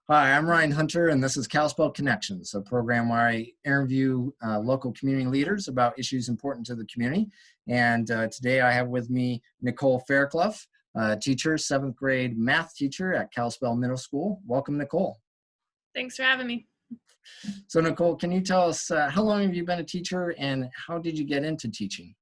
Hi, I'm Ryan Hunter, and this is Kalispell Connections, a program where I interview local community leaders about issues important to the community. And today I have with me Nicole Fairclough, teacher, 7th grade math teacher at Kalispell Middle School. Welcome, Nicole. Thanks for having me. So Nicole, can you tell us how long have you been a teacher and how did you get into teaching?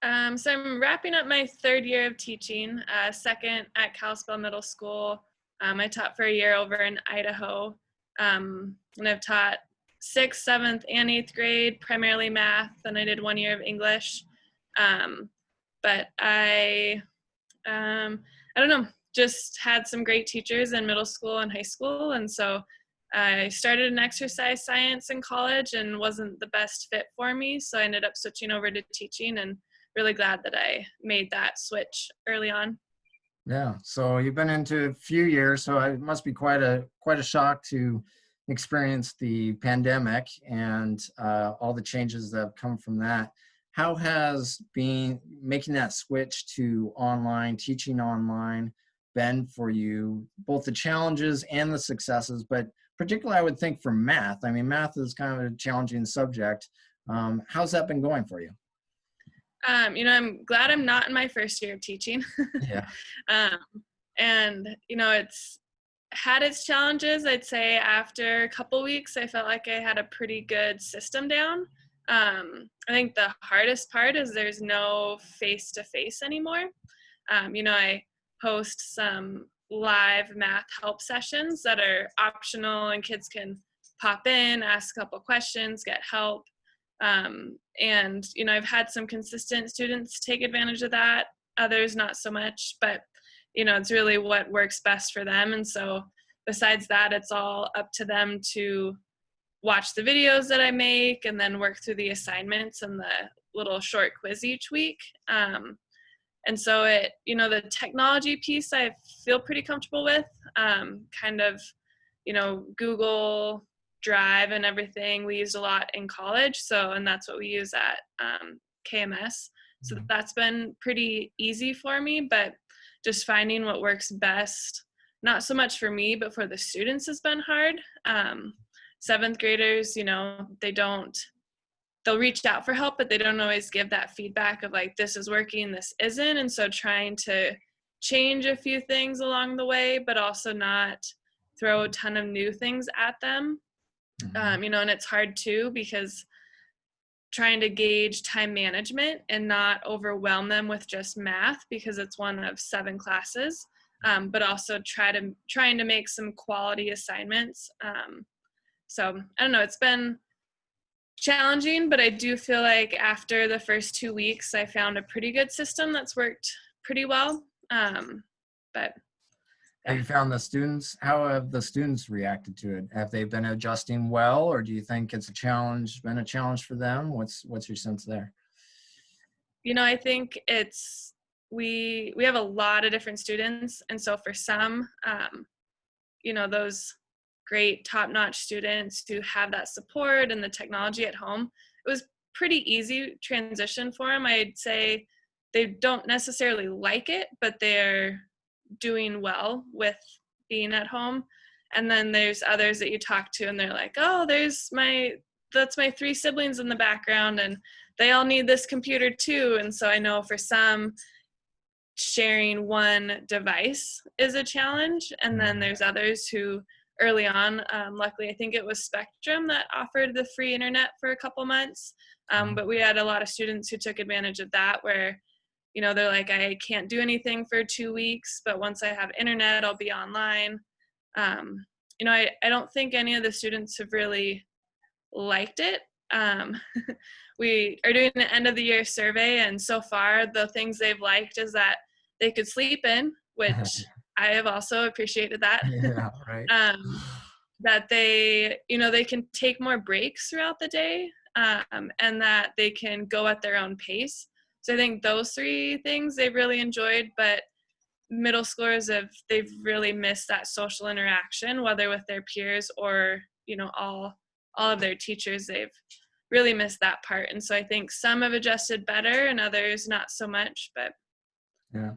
So I'm wrapping up my 3rd year of teaching, second at Kalispell Middle School. I taught for a year over in Idaho, and I've taught 6th, 7th, and 8th grade, primarily math, and I did 1 year of English. But I don't know, just had some great teachers in middle school and high school, and so I started in exercise science in college and wasn't the best fit for me, so I ended up switching over to teaching, and really glad that I made that switch early on. Yeah, so you've been into a few years, so it must be quite a shock to experience the pandemic and all the changes that have come from that. How has being making that switch to online, teaching online, been for you, both the challenges and the successes, but particularly I would think for math. I mean, math is kind of a challenging subject. How's that been going for you? I'm glad I'm not in my first year of teaching. Yeah. And, it's had its challenges. I'd say after a couple weeks, I felt like I had a pretty good system down. I think the hardest part is there's no face-to-face anymore. I host some live math help sessions that are optional and kids can pop in, ask a couple questions, get help. And I've had some consistent students take advantage of that, others not so much, but it's really what works best for them. And so besides that, it's all up to them to watch the videos that I make and then work through the assignments and the little short quiz each week. And so the technology piece I feel pretty comfortable with, kind of, Google Drive and everything we used a lot in college. And that's what we use at KMS. So that's been pretty easy for me, but just finding what works best, not so much for me, but for the students has been hard. 7th graders, they'll reach out for help, but they don't always give that feedback of like, this is working, this isn't. And so trying to change a few things along the way, but also not throw a ton of new things at them. And it's hard too, because trying to gauge time management and not overwhelm them with just math because it's one of 7 classes, but also trying to make some quality assignments. So I don't know, it's been challenging, but I do feel like after the first 2 weeks, I found a pretty good system that's worked pretty well. But have you found how have the students reacted to it? Have they been adjusting well, or do you think it's been a challenge for them? What's your sense there? I think we have a lot of different students. And so for some, those great top-notch students who have that support and the technology at home, it was pretty easy transition for them. I'd say they don't necessarily like it, but they're doing well with being at home. And then there's others that you talk to and they're like, oh, that's my 3 siblings in the background and they all need this computer too. And so I know for some, sharing one device is a challenge. And then there's others who early on, luckily I think it was Spectrum that offered the free internet for a couple months. But we had a lot of students who took advantage of that where they're like, I can't do anything for 2 weeks, but once I have internet, I'll be online. I don't think any of the students have really liked it. We are doing an end of the year survey, and so far the things they've liked is that they could sleep in, which I have also appreciated that. Yeah, right. That they can take more breaks throughout the day, and that they can go at their own pace. So I think those 3 things they've really enjoyed, but middle schoolers they've really missed that social interaction, whether with their peers or, all of their teachers. They've really missed that part. And so I think some have adjusted better and others not so much, but yeah.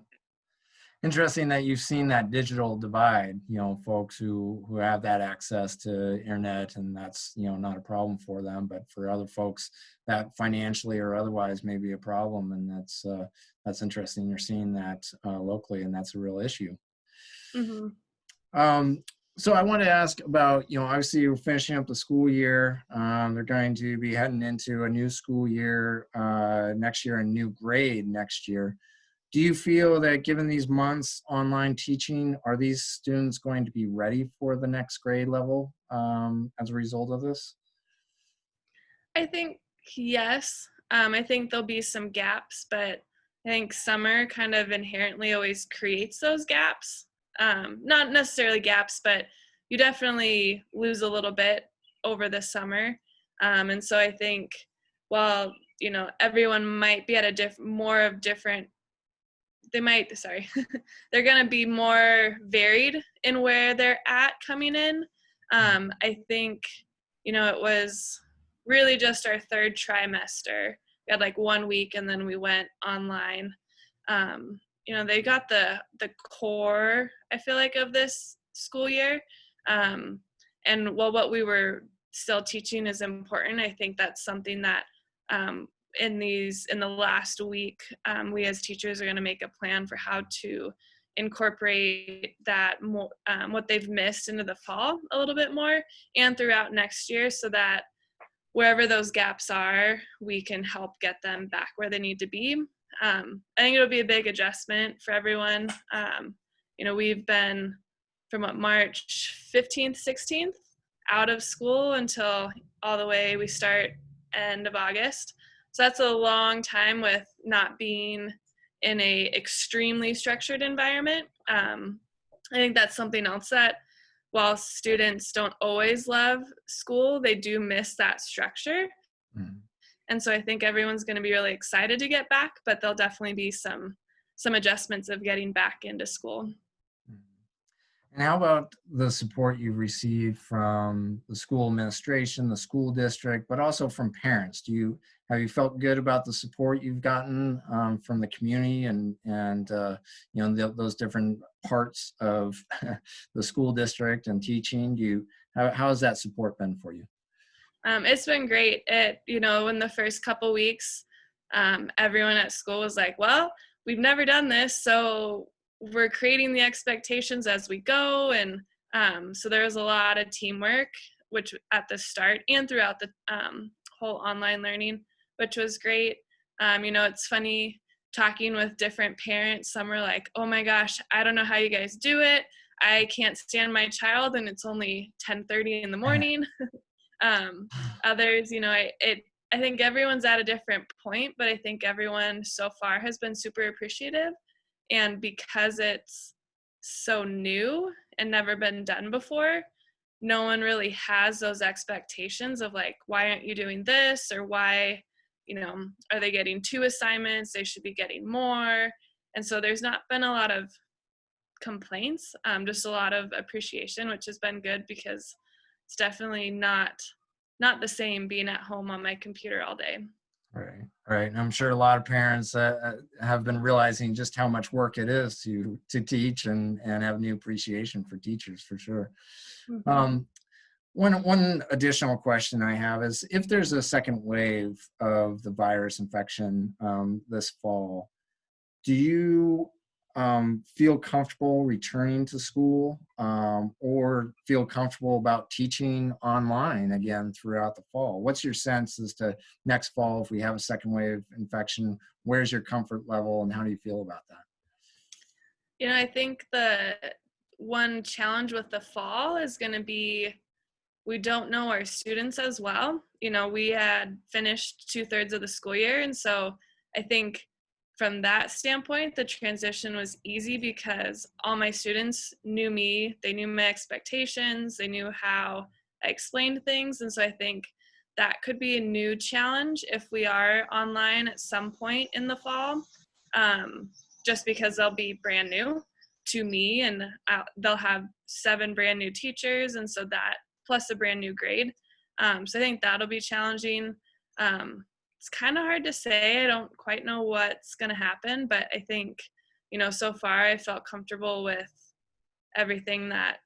interesting that you've seen that digital divide, folks who have that access to internet, and that's, not a problem for them, but for other folks that financially or otherwise may be a problem. And that's interesting. You're seeing that locally, and that's a real issue. Mm-hmm. So I want to ask about, obviously you're finishing up the school year. They're going to be heading into a new school year next year, a new grade next year. Do you feel that given these months online teaching, are these students going to be ready for the next grade level as a result of this? I think yes. I think there'll be some gaps, but I think summer kind of inherently always creates those gaps. Not necessarily gaps, but you definitely lose a little bit over the summer. And so I think while, everyone might be at a they're going to be more varied in where they're at coming in. I think, it was really just our third trimester. We had like 1 week and then we went online. They got the core, I feel like, of this school year. And while what we were still teaching is important, I think that's something that in the last week, we as teachers are going to make a plan for how to incorporate that more, what they've missed into the fall a little bit more and throughout next year, so that wherever those gaps are, we can help get them back where they need to be. I think it'll be a big adjustment for everyone. We've been from March 15th, 16th out of school until all the way we start end of August. So that's a long time with not being in a extremely structured environment. I think that's something else that while students don't always love school, they do miss that structure. Mm. And so I think everyone's going to be really excited to get back, but there'll definitely be some adjustments of getting back into school. And how about the support you've received from the school administration, the school district, but also from parents? Have you felt good about the support you've gotten from the community and those different parts of the school district and teaching? How has that support been for you? It's been great. In the first couple weeks, everyone at school was like, well, we've never done this, so we're creating the expectations as we go. And so there was a lot of teamwork, which at the start and throughout the whole online learning, which was great. It's funny talking with different parents. Some are like, oh my gosh, I don't know how you guys do it. I can't stand my child and it's only 10:30 in the morning. Others, I think everyone's at a different point, but I think everyone so far has been super appreciative. And because it's so new and never been done before, no one really has those expectations of like, why aren't you doing this? Or why, are they getting 2 assignments? They should be getting more. And so there's not been a lot of complaints, just a lot of appreciation, which has been good because it's definitely not the same being at home on my computer all day. Right. And I'm sure a lot of parents have been realizing just how much work it is to teach and have new appreciation for teachers, for sure. Mm-hmm. One additional question I have is, if there's a second wave of the virus infection this fall, do you feel comfortable returning to school or feel comfortable about teaching online again throughout the fall? What's your sense as to next fall, if we have a second wave infection, where's your comfort level and how do you feel about that? I think the one challenge with the fall is going to be, we don't know our students as well. We had finished 2/3 of the school year. And so I think from that standpoint, the transition was easy because all my students knew me, they knew my expectations, they knew how I explained things. And so I think that could be a new challenge if we are online at some point in the fall, just because they'll be brand new to me and they'll have 7 brand new teachers. And so that plus a brand new grade. So I think that'll be challenging. It's kind of hard to say. I don't quite know what's going to happen, but I think so far I felt comfortable with everything that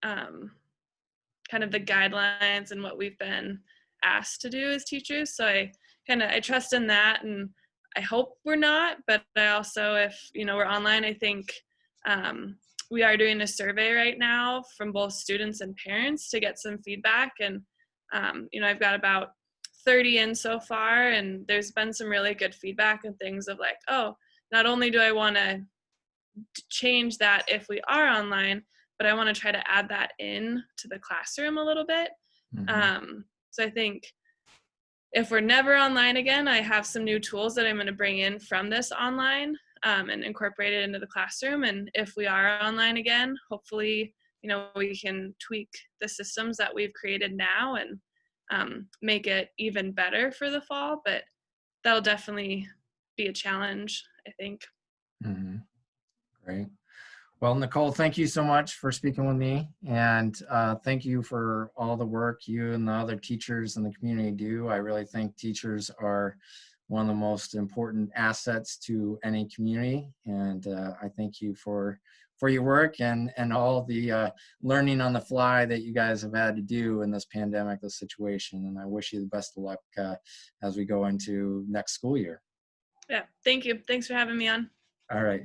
kind of the guidelines and what we've been asked to do as teachers. So I trust in that, and I hope we're not, but I also, if we're online, I think we are doing a survey right now from both students and parents to get some feedback. And I've got about 30 in so far, and there's been some really good feedback and things of like, oh, not only do I want to change that if we are online, but I want to try to add that in to the classroom a little bit. So I think if we're never online again, I have some new tools that I'm going to bring in from this online and incorporate it into the classroom. And if we are online again, hopefully, we can tweak the systems that we've created now and make it even better for the fall. But that'll definitely be a challenge, I think. Great. Well, Nicole, thank you so much for speaking with me. And thank you for all the work you and the other teachers in the community do. I really think teachers are one of the most important assets to any community. And I thank you for your work and all the learning on the fly that you guys have had to do in this pandemic, this situation. And I wish you the best of luck as we go into next school year. Yeah, thank you. Thanks for having me on. All right.